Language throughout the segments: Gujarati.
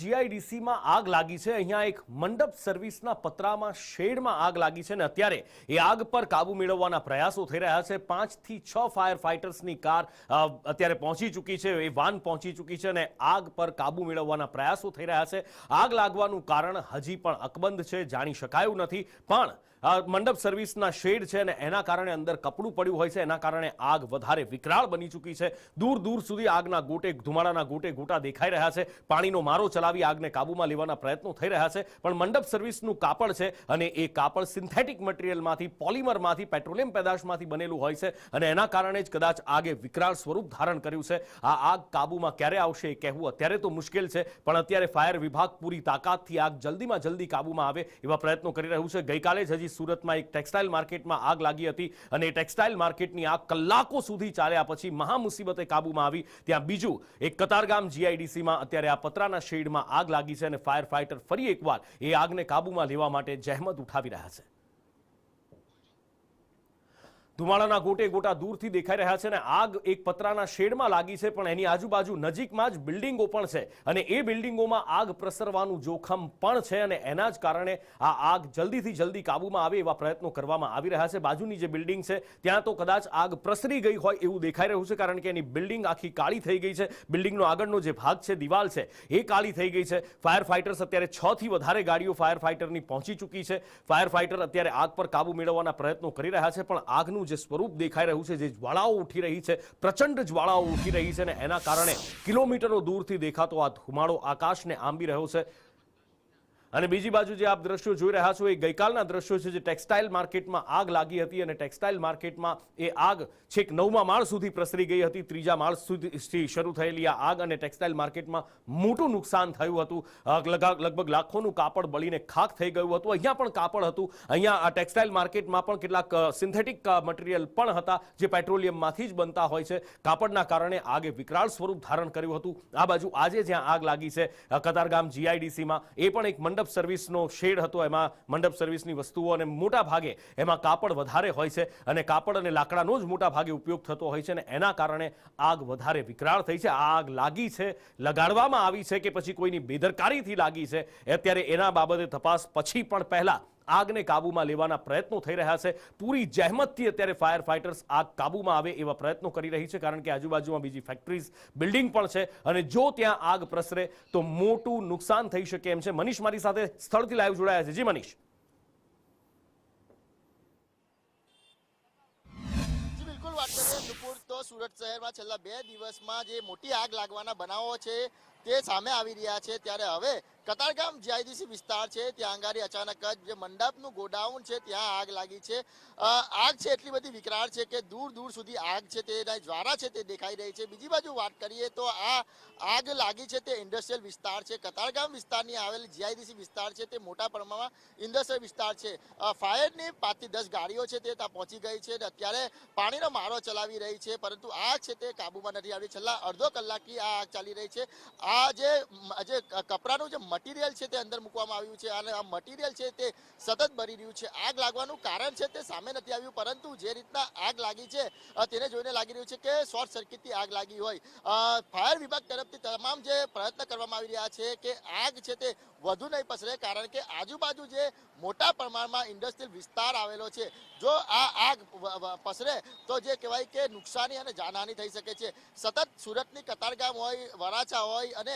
જીઆઈડીસીમાં આગ લાગી છે। અહીંયા એક મંડપ સર્વિસના પતરામાં શેડમાં આગ લાગી છે અને અત્યારે એ આગ પર કાબુ મેળવવાના પ્રયાસો થઈ રહ્યા છે। 5 થી 6 ફાયર ફાઇટર્સની કાર અત્યારે પહોંચી ચૂકી છે, એ વાન પહોંચી ચૂકી છે અને આગ પર કાબુ મેળવવાના પ્રયાસો થઈ રહ્યા છે। આગ લાગવાનું કારણ હજી પણ અકબંધ છે, જાણી શકાયું નથી, પણ મંડપ સર્વિસના શેડ છે અને એના કારણે અંદર કપડું પડ્યું હોય છે, એના કારણે આગ વધારે વિકરાળ બની ચૂકી છે। દૂર દૂર સુધી આગના ગોટે ધુમાડાના ગોટે ગોટા દેખાઈ રહ્યા છે। પાણીનો મારો ચલાવી આગને કાબૂમાં લેવાના પ્રયત્નો થઈ રહ્યા છે, પણ મંડપ સર્વિસનું કાપડ છે અને એ કાપડ સિન્થેટિક મટીરિયલમાંથી, પોલિમરમાંથી, પેટ્રોલિયમ પેદાશમાંથી બનેલું હોય છે અને એના કારણે જ કદાચ આગે વિકરાળ સ્વરૂપ ધારણ કર્યું છે। આ આગ કાબૂમાં ક્યારે આવશે એ કહેવું અત્યારે તો મુશ્કેલ છે, પણ અત્યારે ફાયર વિભાગ પૂરી તાકાતથી આગ જલ્દીમાં જલ્દી કાબૂમાં આવે એવા પ્રયત્નો કરી રહ્યું છે। ગઈકાલે જ હજી સુરતમાં એક ટેક્સટાઇલ માર્કેટમાં આગ લાગી હતી અને એ ટેક્સટાઇલ માર્કેટની આગ કલાકો સુધી ચાલ્યા પછી મહા મુસીબતે કાબૂમાં આવી। ત્યાં બીજું એક કતારગામ જીઆઈડીસીમાં અત્યારે આ પતરાના શેડમાં આગ લાગી છે અને ફાયર ફાઇટર ફરી એકવાર એ આગને કાબૂમાં લેવા માટે જહેમત ઉઠાવી રહ્યા છે। ધુમાડાના ગોટે ગોટા દૂરથી દેખાઈ રહ્યા છે અને આગ એક પતરાના શેડમાં લાગી છે, પણ એની આજુબાજુ નજીકમાં જ બિલ્ડિંગો પણ છે અને એ બિલ્ડિંગોમાં આગ પ્રસરવાનું જોખમ પણ છે અને એના જ કારણે આ આગ જલ્દીથી જલ્દી કાબૂમાં આવે એવા પ્રયત્નો કરવામાં આવી રહ્યા છે। બાજુની જે બિલ્ડિંગ છે ત્યાં તો કદાચ આગ પ્રસરી ગઈ હોય એવું દેખાઈ રહ્યું છે, કારણ કે એની બિલ્ડિંગ આખી કાળી થઈ ગઈ છે। બિલ્ડિંગનો આગળનો જે ભાગ છે, દિવાલ છે, એ કાળી થઈ ગઈ છે। ફાયર ફાઇટર્સ અત્યારે 6 થી વધારે ગાડીઓ ફાયર ફાઇટરની પહોંચી ચૂકી છે। ફાયર ફાઇટર અત્યારે આગ પર કાબુ મેળવવાના પ્રયત્નો કરી રહ્યા છે, પણ આગનું જે સ્વરૂપ દેખાઈ રહ્યું છે, જે જ્વાળાઓ ઉઠી રહી છે, પ્રચંડ જ્વાળાઓ ઉઠી રહી છે અને એના કારણે કિલોમીટરો દૂરથી દેખાતો આ ધુમાડો આકાશને આંબી રહ્યો છે। અને બીજી બાજુ જે આપ દ્રશ્યો જોઈ રહ્યા છો એ ગઈકાલના દ્રશ્યો છે, જે ટેક્સટાઇલ માર્કેટમાં આગ લાગી હતી અને ટેક્સટાઇલ માર્કેટમાં એ આગ છેક 9મા માળ સુધી પ્રસરી ગઈ હતી। 3જા માળ સુધી શરૂ થયેલી આ આગ અને ટેક્સટાઇલ માર્કેટમાં મોટું નુકસાન થયું હતું। લગભગ લાખોનું કાપડ બળીને ખાખ થઈ ગયું હતું। અહીંયા પણ કાપડ હતું, અહીંયા આ ટેક્સટાઇલ માર્કેટમાં પણ કેટલાક સિન્થેટિક મટીરિયલ પણ હતા જે પેટ્રોલિયમમાંથી જ બનતા હોય છે। કાપડના કારણે આગે વિકરાળ સ્વરૂપ ધારણ કર્યું હતું। આ બાજુ આજે જ્યાં આગ લાગી છે કતારગામ જીઆઈડીસીમાં, એ પણ એક મંડપ સર્વિસનો શેડ હતો, એમાં મંડપ સર્વિસની વસ્તુઓ અને મોટા ભાગે એમાં કાપડ વધારે હોય છે અને કાપડ અને લાકડાનો જ મોટા ભાગે ઉપયોગ થતો હોય છે અને એના કારણે આગ વધારે વિકરાળ થઈ છે। આગ લાગી છે, લગાડવામાં આવી છે કે પછી કોઈની બેદરકારીથી લાગી છે, અત્યારે એના બાબતે તપાસ પછી પણ પહેલા આગને કાબૂમાં લેવાના પ્રયત્નો થઈ રહ્યા છે। પૂરી જહેમતથી અત્યારે ફાયર ફાઇટર્સ આગ કાબૂમાં આવે એવા પ્રયત્નો કરી રહી છે, કારણ કે આજુબાજુમાં બીજી ફેક્ટરીઝ, બિલ્ડિંગ પણ છે અને જો ત્યાં આગ પ્રસરે તો મોટું નુકસાન થઈ શકે એમ છે। મનીષ મારી સાથે સ્થળથી લાઈવ જોડાયા છે। જી મનીષ। બિલકુલ વાત કરીએ નુપુર, તો સુરત શહેરમાં છેલ્લા 2 દિવસમાં જે મોટી આગ લાગવાના બનાવો છે તે સામે આવી રહ્યા છે, ત્યારે હવે કતારગામ જીઆઈડીસી વિસ્તાર છે ત્યાં અંગારી અચાનક જ જે મંડપનું ગોડાઉન છે ત્યાં આગ લાગી છે। આગ છે એટલી બધી વિકરાળ છે કે દૂર દૂર સુધી આગ છે તે જ્વાળા છે તે દેખાઈ રહી છે। બીજી બાજુ વાત કરીએ તો આ આગ લાગી છે તે ઇન્ડસ્ટ્રીયલ વિસ્તાર છે। કતારગામ વિસ્તારની આવેલ જીઆઈડીસી વિસ્તાર છે તે મોટા પ્રમાણમાં ઇન્ડસ્ટ્રીયલ વિસ્તાર છે। ફાયરની 5 થી 10 ગાડીઓ છે તે ત્યાં પહોંચી ગઈ છે અને અત્યારે પાણીનો મારો ચલાવી રહી છે, પરંતુ આગ છે તે કાબુમાં નથી આવી। છેલ્લા અડધો કલાકથી આ આગ ચાલી રહી છે। આ જે કપડાનું જે મટીરિયલ છે તે અંદર મૂકવામાં આવ્યું છે અને આ મટીરિયલ છે તે સતત બળી રહ્યું છે। આગ લાગવાનું કારણ છે તે સામે નથી આવ્યું, પરંતુ જે રીતના આગ લાગી છે તેને જોઈને લાગી રહ્યું છે કે શોર્ટ સર્કિટથી આગ લાગી હોય। ફાયર વિભાગ તરફથી તમામ જે પ્રયત્ન કરવામાં આવી રહ્યા છે કે આગ છે તે વધુ નહીં પસરે, કારણ કે આજુબાજુ જે મોટા પ્રમાણમાં ઇન્ડસ્ટ્રીયલ વિસ્તાર આવેલો છે, જો આ આગ પસરે તો જે કહેવાય કે નુકસાની અને જાનહાની થઈ શકે છે। સતત સુરતની કતારગામ હોય, વરાછા હોય અને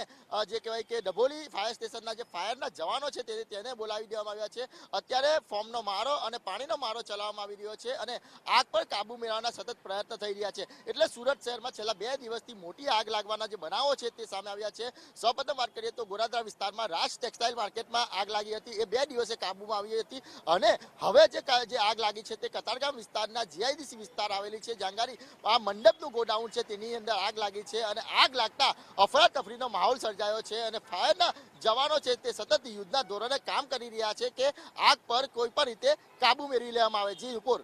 જે કહેવાય કે ડભોલી ફાયર સ્ટેશનના જે ફાયરના જવાનો છે તેને બોલાવી દેવામાં આવ્યા છે। અત્યારે ફોર્મનો મારો અને પાણીનો મારો ચલાવવામાં આવી રહ્યો છે અને આગ પર કાબુ મેળવવાના સતત પ્રયત્ન થઈ રહ્યા છે। એટલે સુરત શહેરમાં છેલ્લા 2 દિવસથી મોટી આગ લાગવાના જે બનાવો છે તે સામે આવ્યા છે। સૌપ્રથમ વાત કરીએ તો ગોરાદરા વિસ્તારમાં રાજ ટેક્સટાઇલ માર્કેટમાં આગ લાગી હતી, એ 2 દિવસે કાબુમાં આવી હતી અને હવે જે આગ લાગી છે તે કતારગામ વિસ્તારના જીઆઈડીસી વિસ્તાર આવેલી છે, જાંગારી આ મંડપનું ગોડાઉન છે તેની અંદર આગ લાગી છે અને આગ લાગતા અફરાતફરીનો માહોલ સર્જાયો છે અને ફાયરના જવાનો છે તે સતત યુદ્ધના ધોરણે કામ કરી રહ્યા છે કે આગ પર કોઈ પણ રીતે કાબુ મેળવી લેવામાં આવે। જી નુપુર।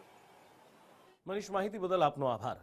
મનીષ, માહિતી બદલ આપનો આભાર।